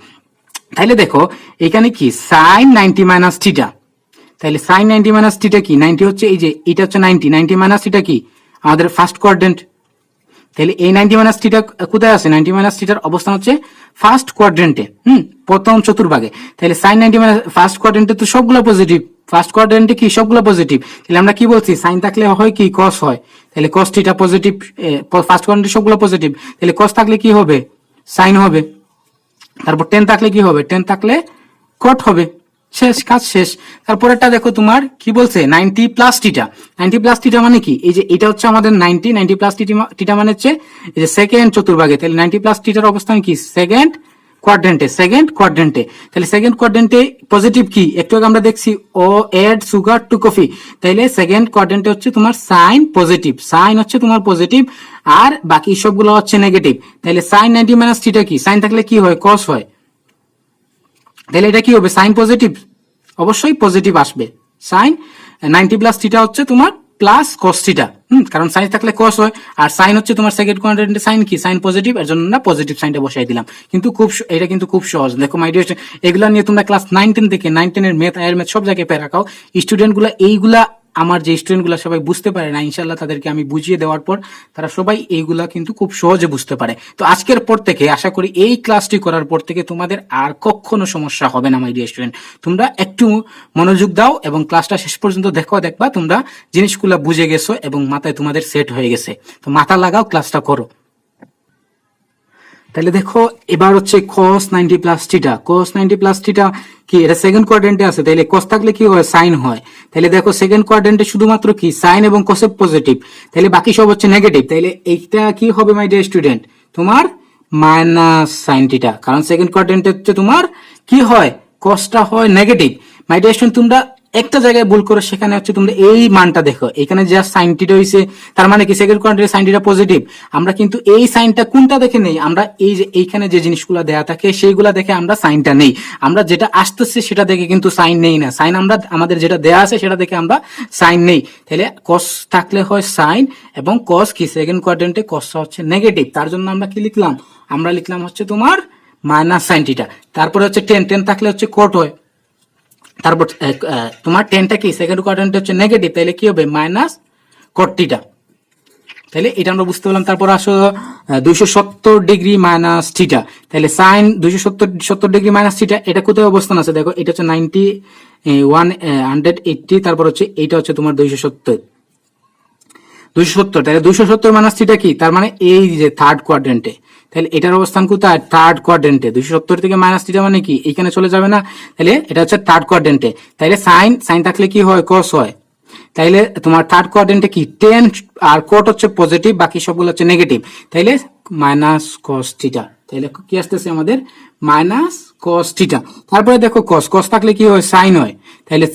তাইলে দেখো এখানে কি সাইন 90 মাইনাস থিটা, তাহলে সাইন 90 মাইনাস থিটা কি, 90 হচ্ছে এই যে এটা হচ্ছে 90 মাইনাস থিটা কি আমাদের ফার্স্ট কোয়াড্রেন্ট। তাহলে এই 90 মাইনাস থিটা কোথায় আছে, 90 মাইনাস থিটার অবস্থান হচ্ছে ফার্স্ট কোয়াড্রেন্টে, প্রথম চতুর্ভাগে। তাহলে সাইন 90 মাইনাস ফার্স্ট কোয়াড্রেন্টে তো সবগুলো পজিটিভ, ফার্স্ট কোয়াড্রেন্টে কি সবগুলো পজিটিভ। তাহলে আমরা কি বলছি, সাইন থাকলে হয় কি কস হয়, তাহলে কস থিটা পজিটিভ, ফার্স্ট কোয়াড্রেন্টে সবগুলো পজিটিভ, তাহলে কস থাকলে কি হবে, সাইন হবে। তারপর টেন থাকলে কি হবে, টেন থাকলে কট হবে, শেষ, কাজ শেষ। তারপরেরটা দেখো তোমার কি বলছে, 90 প্লাস থিটা, 90 প্লাস থিটা মানে কি, এই যে এটা হচ্ছে আমাদের 90 প্লাস থিটা মানে হচ্ছে এই যে সেকেন্ড চতুর্ভাগে। তাহলে 90 প্লাস থিটার অবস্থান কি, সেকেন্ড কোয়াড্রেন্টে। তাহলে সেকেন্ড কোয়াড্রেন্টে পজিটিভ কি, একটু আগে আমরা দেখছি ও এড সুগার টু কফি, তাহলে সেকেন্ড কোয়াড্রেন্টে হচ্ছে তোমার সাইন পজিটিভ, সাইন হচ্ছে তোমার পজিটিভ, আর বাকি সবগুলো হচ্ছে নেগেটিভ। তাহলে সাইন 90 মাইনাস থিটা কি, সাইন থাকলে কি হয়, কস হয়, তাহলে এটা কি হবে, সাইন পজিটিভ, অবশ্যই পজিটিভ আসবে। সাইন 90 প্লাস থিটা হচ্ছে তোমার প্লাস কস থিটা, কারণ সাইন থাকলে কস হয়, আর সাইন হচ্ছে তোমার সেকেন্ড কোয়াড্রেন্টে সাইন কি, সাইন পজিটিভ, এর জন্য না পজিটিভ সাইনটা বসাই দিলাম। কিন্তু এটা কিন্তু খুব সহজ। দেখো মাই ডিয়ার, এগুলা নিয়ে তোমরা ক্লাস 9-10 থেকে 9-10 এর ম্যাথ, আয়ের ম্যাথ সব জায়গায় পেয়ে রাখাও। স্টুডেন্ট গুলা এইগুলা, আমার যে স্টুডেন্ট গুলা সবাই বুঝতে পারে না, ইনশাল্লাহ তাদেরকে আমি বুঝিয়ে দেওয়ার পর তারা সবাই এইগুলা কিন্তু খুব সহজে বুঝতে পারে। তো আজকের পর থেকে আশা করি এই ক্লাসটি করার পর থেকে তোমাদের আর কখনো সমস্যা হবে না মাই ডিয়ার স্টুডেন্ট। তোমরা একটু মনোযোগ দাও এবং ক্লাসটা শেষ পর্যন্ত দেখবা তোমরা জিনিসগুলা বুঝে গেছো এবং মাথায় তোমাদের সেট হয়ে গেছে। তো মাথা লাগাও, ক্লাসটা করো। তাহলে দেখো এবার হচ্ছে cos 90 plus theta, cos 90 plus theta কি, এটা সেকেন্ড কোয়াড্রেন্টে আছে, তাহলে cos থাকলে কি হয়, সাইন হয়। তাহলে দেখো সেকেন্ড কোয়াড্রেন্টে শুধুমাত্র কি সাইন এবং cos পজিটিভ, তাহলে বাকি সব হচ্ছে নেগেটিভ। তাহলে এইটা কি হবে মাই ডিয়ার স্টুডেন্ট, তোমার মাইনাস সাইন থিটা, কারণ সেকেন্ড কোয়াড্রেন্টে হচ্ছে তোমার কি হয়, cosটা হয় নেগেটিভ। মাই ডিয়ার স্টুডেন্ট তোমরা একটা জায়গায় ভুল করো, সেখানে হচ্ছে তোমরা এই মানটা দেখো, এখানে যা সাইন থিটা হইছে, তার মানে কি সেকেন্ড কোয়াড্রেন্টে সাইন থিটা পজিটিভ। আমরা কিন্তু এই সাইনটা কোনটা দেখে নেই, আমরা এই যে এইখানে যে জিনিসগুলো দেয়া থাকে সেইগুলা দেখে আমরা সাইনটা নেই। আমরা যেটা আসতেছে সেটা দেখে কিন্তু সাইন নেই না, সাইন আমরা আমাদের যেটা দেয়া আছে সেটা দেখে আমরা সাইন নেই। তাহলে কস থাকলে হয় সাইন, এবং কস কি সেকেন্ড কোয়াড্রেন্টে কসটা হচ্ছে নেগেটিভ, তার জন্য আমরা কি লিখলাম, আমরা লিখলাম হচ্ছে তোমার মাইনাস সাইন থিটা। তারপরে হচ্ছে টেন, টেন থাকলে হচ্ছে কট হয়। তারপর তোমার টেনটা কি সেকেন্ড কোয়াড্রেন্ট হচ্ছে নেগেটিভ, তাহলে কি হবে মাইনাস কট থিটা। তাহলে এটা আমরা বুঝতে পারলাম। তারপর আসো 270 ডিগ্রি মাইনাস থিটা, তাহলে সাইন 270 ডিগ্রি মাইনাস থিটা, এটা কোথায় অবস্থান আছে দেখো, এটা হচ্ছে 180, তারপর হচ্ছে এটা হচ্ছে তোমার 270, তাহলে 270 মাইনাস থিটা কি, তার মানে এই যে থার্ড কোয়াড্রেন্টে। তাহলে এটার অবস্থান কোথায়, থার্ড কোয়াড্রেন্টে। 270 থেকে মাইনাস থিটা মানে কি, এখানে চলে যাবে না, তাহলে এটা হচ্ছে থার্ড কোয়াড্রেন্টে। তাহলে সাইন, সাইন থাকলে কি হয়, কস হয়। তাইলে তোমার থার্ড কোয়াড্রেন্টে কি টেন আর কোট হচ্ছে পজিটিভ, বাকি সবগুলো হচ্ছে নেগেটিভ, তাইলে মাইনাস কস থিটা। তাহলে কি আসতেছে আমাদের মাইনাস কস থিটা। তারপরে দেখো কস, কস থাকলে কি হয়, সাইন হয়। তাহলে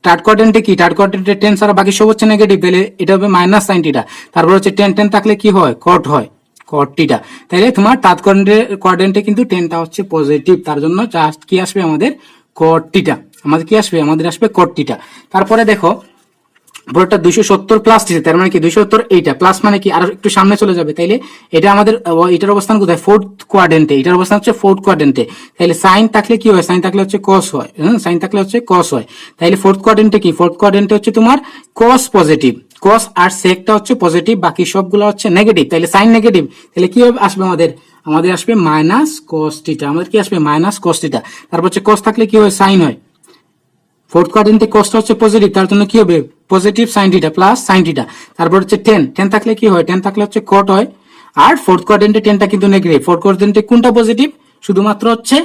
থার্ড কোয়াড্রেন্টে কি, থার্ড কোয়াড্রেন্টে টেন ছাড়া বাকি সব হচ্ছে নেগেটিভ, তাহলে এটা হবে মাইনাস সাইন থিটা। তারপর হচ্ছে টেন, টেন থাকলে কি হয়, কট হয়, কট থিটা। তাহলে তোমার থার্ড কোয়াড্রেন্টে কিন্তু টেনটা হচ্ছে পজিটিভ, তার জন্য জাস্ট কি আসবে আমাদের কট থিটা। আমাদের কি আসবে, আমাদের আসবে কট থিটা। তারপরে দেখো পুরোটা 270 প্লাস থিটা, তার মানে কি 270 এইটা প্লাস মানে কি আর একটু সামনে চলে যাবে, তাইলে এটা আমাদের এটার অবস্থান কোথায়, ফোর্থ কোয়াড্রেন্টে, এটার অবস্থান হচ্ছে ফোর্থ কোয়াড্রেন্টে। তাহলে সাইন থাকলে কি হয়, সাইন থাকলে হচ্ছে কস হয়, সাইন থাকলে হচ্ছে কস হয়। তাহলে ফোর্থ কোয়াড্রেন্টে কি, ফোর্থ কোয়াড্রেন্টে হচ্ছে তোমার কস পজিটিভ, কস আর সেকটা হচ্ছে পজিটিভ, বাকি সবগুলো হচ্ছে নেগেটিভ, তাহলে সাইন নেগেটিভ, তাহলে কি আসবে আমাদের, আমাদের আসবে মাইনাস কস থিটা। আমাদের কি আসবে, মাইনাস কস থিটা। তারপর হচ্ছে কস থাকলে কি হয়, সাইন হয়। ফোর্থ কোয়াড্রেন্টে কসটা হচ্ছে পজিটিভ, তার জন্য কি হবে positive sine theta plus sine theta. তারপর হচ্ছে টেন, টেন থাকলে কি হয়, টেন থাকলে হচ্ছে কট হয়। আর ফোর্থ কোয়াড্রেন্টে টেনটা কিন্তু নেগেটিভ, ফোর্থ কোয়াড্রেন্টে কোনটা পজিটিভ, শুধুমাত্র হচ্ছে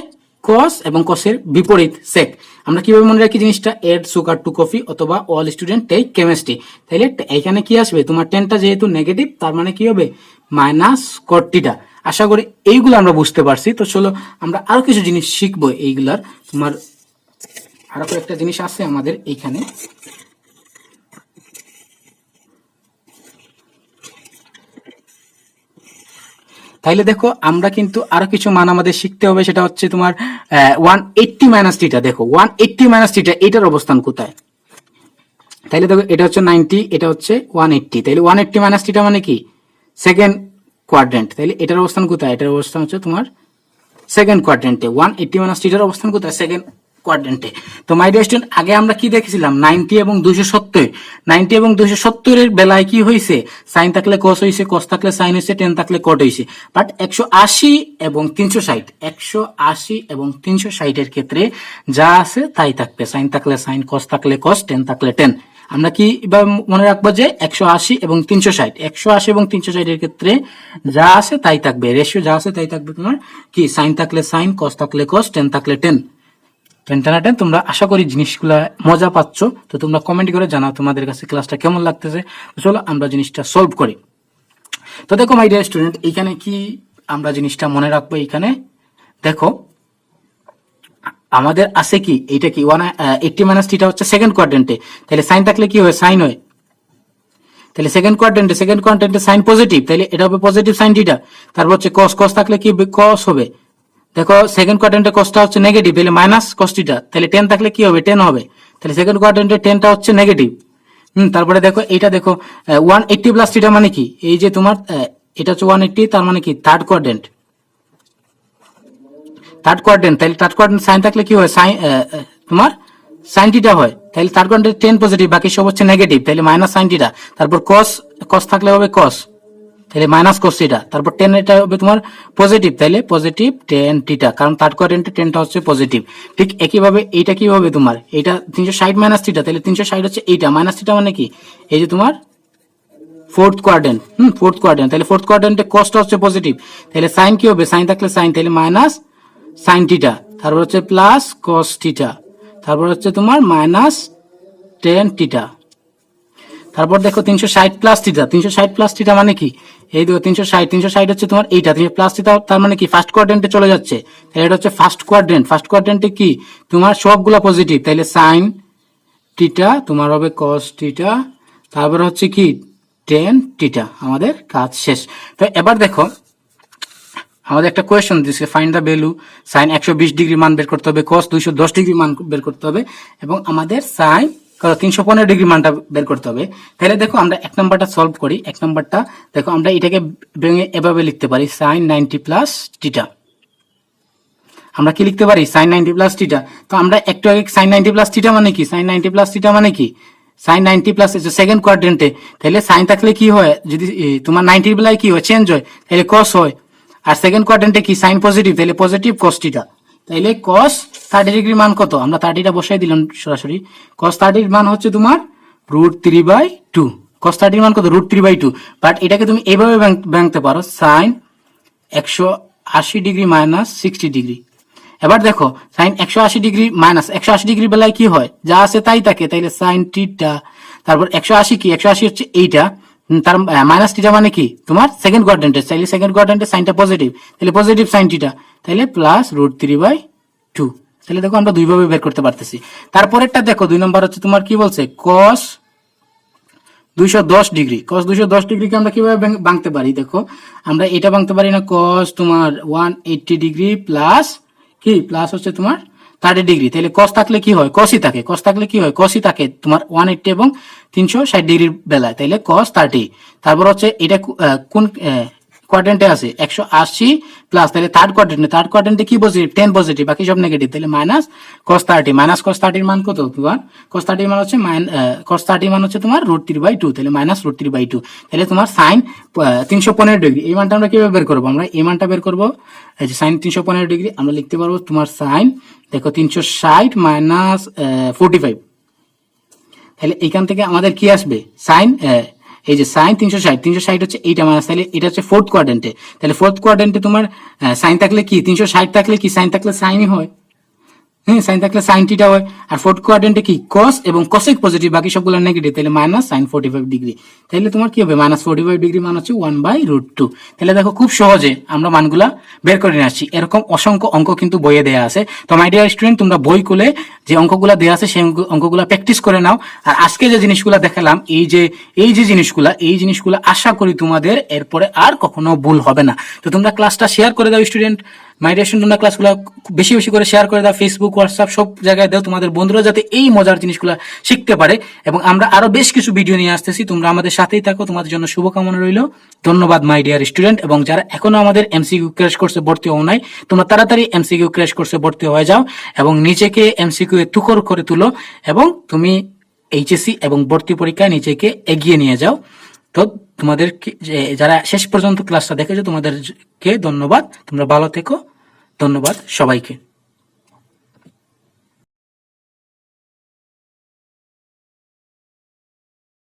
কস এবং কসের বিপরীত সেক। আমরা কিভাবে মনে রাখি জিনিসটা, এড সুগার টু কফি অথবা অল স্টুডেন্ট টেক কেমিস্ট্রি। তাইলে এখানে কি আসবে, তোমার টেনটা যেহেতু নেগেটিভ, তার মানে কি হবে মাইনাস কট থিটা। আশা করি এইগুলো আমরা বুঝতে পারছি। তো চলো আমরা আরো কিছু জিনিস শিখবো এইগুলার। তোমার আরো কয়েকটা জিনিস আছে আমাদের এইখানে। তাইলে দেখো আমরা কিন্তু আরো কিছু মান আমাদের শিখতে হবে, সেটা হচ্ছে তোমার 180 মাইনাস থিটা। দেখো 180 মাইনাস থিটা এটার অবস্থান কোথায়, তাইলে দেখো এটা হচ্ছে 90, এটা হচ্ছে 180, তাইলে 180 মাইনাস থিটা মানে কি সেকেন্ড কোয়াড্রেন্ট। তাইলে এটার অবস্থান কোথায়, এটার অবস্থান হচ্ছে তোমার সেকেন্ড কোয়াড্রেন্টে। 180 মাইনাস থিটার অবস্থান কোথায়, সেকেন্ড কোয়াড্রেন্টে। তো মাই ডিয়ার স্টুডেন্ট, আগে আমরা কি দেখেছিলাম 90 এবং 270, 90 এবং 270 এর বেলায় কি হয়েছে, সাইন থাকলে কস হয়েছে, কস থাকলে সাইন হয়েছে, টেন থাকলে কট হয়েছে। বাট 180 এবং 360, 180 এবং 360 এর ক্ষেত্রে যা আছে তাই থাকবে, সাইন থাকলে সাইন, কস থাকলে কস, টেন থাকলে টেন। আমরা কি এবার মনে রাখবো যে 180 এবং 360, 180 এবং 360 এর ক্ষেত্রে যা আছে তাই থাকবে, রেশিও যা আছে তাই থাকবে। তোমার কি সাইন থাকলে সাইন, কস থাকলে কস, টেন থাকলে টেন। টেন। তোমরা আশা করি জিনিসগুলা মজা পাচ্ছ। তো তোমরা কমেন্ট করে জানাও তোমাদের কাছে ক্লাসটা কেমন লাগতেছে। চলো আমরা জিনিসটা সলভ করি। তো দেখো মাই ডিয়ার স্টুডেন্ট, এইখানে কি আমরা জিনিসটা মনে রাখবো, এইখানে দেখো আমাদের আছে কি, এইটা কি 180 মাইনাস থিটা হচ্ছে সেকেন্ড কোয়াড্রেন্টে, তাহলে সাইন থাকলে কি হয়, সাইন হয়। তাহলে সেকেন্ড কোয়াড্রেন্টে সাইন পজিটিভ, তাহলে এটা হবে পজিটিভ সাইন থিটা। তারপর হচ্ছে কস, কস থাকলে কি কস হবে। দেখো সেকেন্ড কোয়াড্রেন্টে কসটা হচ্ছে নেগেটিভ, তাহলে মাইনাস কস থিটা। তাহলে টেন থাকলে কি হবে, টেন হবে। তাহলে সেকেন্ড কোয়াড্রেন্টে টেনটা হচ্ছে নেগেটিভ। তারপরে দেখো এইটা দেখো 180 প্লাস থিটা মানে কি, এই যে তোমার এটা হচ্ছে 180, তার মানে কি থার্ড কোয়াড্রেন্ট, তাহলে থার্ড কোয়াড্রেন্ট সাইন থাকলে কি হয়, সাইন তোমার সাইন থিটা হয়। তাহলে থার্ড কোয়াড্রেন্ট টেন পজিটিভ, বাকি সব হচ্ছে নেগেটিভ, তাহলে মাইনাস সাইন থিটা। তারপর কস, কস থাকলে হবে কস, তাহলে মাইনাস কস থিটা। তারপর টেন, এটা হবে তোমার পজিটিভ, তাহলে পজিটিভ টেন থিটা, কারণ থার্ড কোয়াড্রেন্টে টেনটা হচ্ছে পজিটিভ। ঠিক একইভাবে এইটা কি হবে তোমার, এটা 360 মাইনাস থিটা, তাহলে 360 হচ্ছে এইটা মাইনাস থিটা মানে কি, এই যে তোমার ফোর্থ কোয়াড্রেন্ট, তাহলে ফোর্থ কোয়াড্রেন্টে কসটা হচ্ছে পজিটিভ, তাহলে সাইন কি হবে, সাইন থাকলে সাইন, তাহলে মাইনাস সাইন থিটা। তারপর হচ্ছে প্লাস কস থিটা, তারপর হচ্ছে তোমার মাইনাস টেন থিটা। তারপর দেখো 360 প্লাস থিটা, 360 প্লাস থিটা মানে কি, এই দেখো 360 হচ্ছে তোমার এইটা, প্লাস থিটা, তার মানে কি ফার্স্ট কোয়াড্রেন্টে চলে যাচ্ছে, তাহলে এটা হচ্ছে ফার্স্ট কোয়াড্রেন্টে কি তোমার সবগুলা পজিটিভ, তাহলে সাইন টিটা, তোমার হবে কস টিটা, তারপর হচ্ছে কি টেন টিটা। আমাদের কাজ শেষ। তো এবার দেখো আমাদের একটা কোয়েশ্চন দিচ্ছে, find the value sine 120 degree মান বের করতে হবে, কস 210 ডিগ্রি মান বের করতে হবে, এবং আমাদের সাইন 315 ডিগ্রি মানটা বের করতে হবে। তাহলে দেখো আমরা এক নাম্বারটা সলভ করি। এক নাম্বারটা দেখো আমরা এটাকে ভেঙে এভাবে লিখতে পারি, সাইন 90 প্লাস টিটা। আমরা কি লিখতে পারি, সাইন 90 প্লাস টিটা। তো আমরা একটু আগে সাইন 90 প্লাস টিটা মানে কি, সাইন 90 প্লাস টিটা মানে কি, সাইন 90 প্লাস সেকেন্ড কোয়াড্রেন্টে, তাহলে সাইন থাকলে কি হয়, যদি তোমার 90 বেলায় কি হয়, চেঞ্জ হয়, তাহলে কস হয়। আর সেকেন্ড কোয়াড্রেন্টে কি সাইন পজিটিভ, তাহলে পজিটিভ কস টিটা। তাহলে কস 30 ডিগ্রি মান কত, আমরা 30টা বসাই দিলাম সরাসরি। কস 30 মান হচ্ছে তোমার √3/2। কস 30 মান কত, √3/2। বাট এটাকে তুমি এইভাবে ভাঙতে পারো, সাইন 180 ডিগ্রি মাইনাস 60 ডিগ্রি। এবার দেখো সাইন 180 ডিগ্রি মাইনাস 180 ডিগ্রি বেলায় কি হয়, যা আছে তাই থাকে, তাইলে সাইন টিটা, তারপর 180 কি, 180 হচ্ছে এইটা, তার মাইনাস টিটা মানে কি তোমার সেকেন্ড কোয়াড্রেন্টে, তাইলে সেকেন্ড কোয়াড্রেন্টে সাইনটা পজিটিভ, তাহলে পজিটিভ সাইন টিটা, তাহলে প্লাস √3/2। তাহলে দেখো আমরা দুইভাবে বের করতে পারতেছি। তারপরেরটা দেখো 2 নম্বর হচ্ছে তোমার কি বলছে, কস 210 ডিগ্রি। কস 210 ডিগ্রিকে আমরা কিভাবে ভাঙতে পারি, দেখো আমরা এটা ভাঙতে পারি না, কস তোমার 180 ডিগ্রি প্লাস কি, প্লাস হচ্ছে তোমার 30 ডিগ্রি। তাহলে কস থাকলে কি হয়, কসই থাকে, কস থাকলে কি হয়, কসই থাকে তোমার 180 এবং 360 ডিগ্রির বেলায়, তাহলে কস 30। তারপর হচ্ছে এটা কোন কোয়াড্রেন্টে আছে, 180 প্লাস, তাহলে থার্ড কোয়াড্রেন্টে কি পজিটিভ, 10 পজিটিভ, বাকি সব নেগেটিভ, তাহলে মাইনাস কস 30। মাইনাস কস 30 মান কত তোমার, কস 30 মান হচ্ছে কস 30 মান হচ্ছে তোমার √3/2, তাহলে মাইনাস √3/2। তাহলে তোমার সাইন 315 ডিগ্রি, এই মানটা আমরা কিভাবে বের করবো, আমরা এই মানটা বের করবো, এই যে সাইন 315 ডিগ্রি আমরা লিখতে পারবো তোমার সাইন দেখো 360 মাইনাস 45। তাহলে এখান থেকে আমাদের কি আসবে, সাইন এই যে সাইন 360 হচ্ছে এইটা মাইনাস, তাহলে এটা হচ্ছে ফোর্থ কোয়াড্রেন্টে, তাহলে ফোর্থ কোয়াড্রেন্টে তোমার সাইন থাকলে কি 360 থাকলে কি সাইন থাকলে সাইনই হয়, হ্যাঁ সাইন থাকলে সাইন টিটা হয়। আর ফোর্থ কোয়াড্রেন্টে কি কস এবং কসেক পজিটিভ, বাকি সবগুলো নেগেটিভ, তাহলে মাইনাস সাইন 45 ডিগ্রি। তাহলে তোমার কি হবে, মাইনাস 45 ডিগ্রি মান হচ্ছে 1/√2। তাহলে দেখো খুব সহজে আমরা মানগুলা বের করে নিয়ে আসছি। এরকম অসংখ্য অঙ্ক কিন্তু বইয়ে দেওয়া আছে। তো মাই ডিয়ার স্টুডেন্ট, তোমরা বই খুলে যে অঙ্কগুলা দেওয়া আছে সেই অঙ্কগুলা প্র্যাকটিস করে নাও। আর আজকে যে জিনিসগুলা দেখালাম, এই যে জিনিসগুলা আশা করি তোমাদের এরপরে আর কখনো ভুল হবে না। তো তোমরা ক্লাসটা শেয়ার করে দাও স্টুডেন্ট, মাই ডিয়ার স্টুডেন্ট, তোমরা ক্লাসগুলো বেশি বেশি করে শেয়ার করে দাও, ফেসবুক হোয়াটসঅ্যাপ সব জায়গায় দাও, তোমাদের বন্ধুরা যাতে এই মজার জিনিসগুলো শিখতে পারে। এবং আমরা আরো বেশ কিছু ভিডিও নিয়ে আসতেছি, তোমরা আমাদের সাথেই থাকো, তোমাদের জন্য শুভকামনা রইল। ধন্যবাদ মাই ডিয়ার স্টুডেন্ট। এবং যারা এখনো আমাদের এমসিকিউ ক্র্যাশ কোর্সে ভর্তি হও নাই, তোমরা তাড়াতাড়ি এমসিকিউ ক্র্যাশ কোর্সে ভর্তি হয়ে যাও এবং নিজেকে এমসিকিউ এ তুখর করে তুলো এবং তুমি এইচএসসি এবং ভর্তি পরীক্ষায় নিজেকে এগিয়ে নিয়ে যাও। তো তোমাদের যারা শেষ পর্যন্ত ক্লাসটা দেখেছো তোমাদেরকে ধন্যবাদ, তোমরা ভালো থেকো। ধন্যবাদ সবাইকে।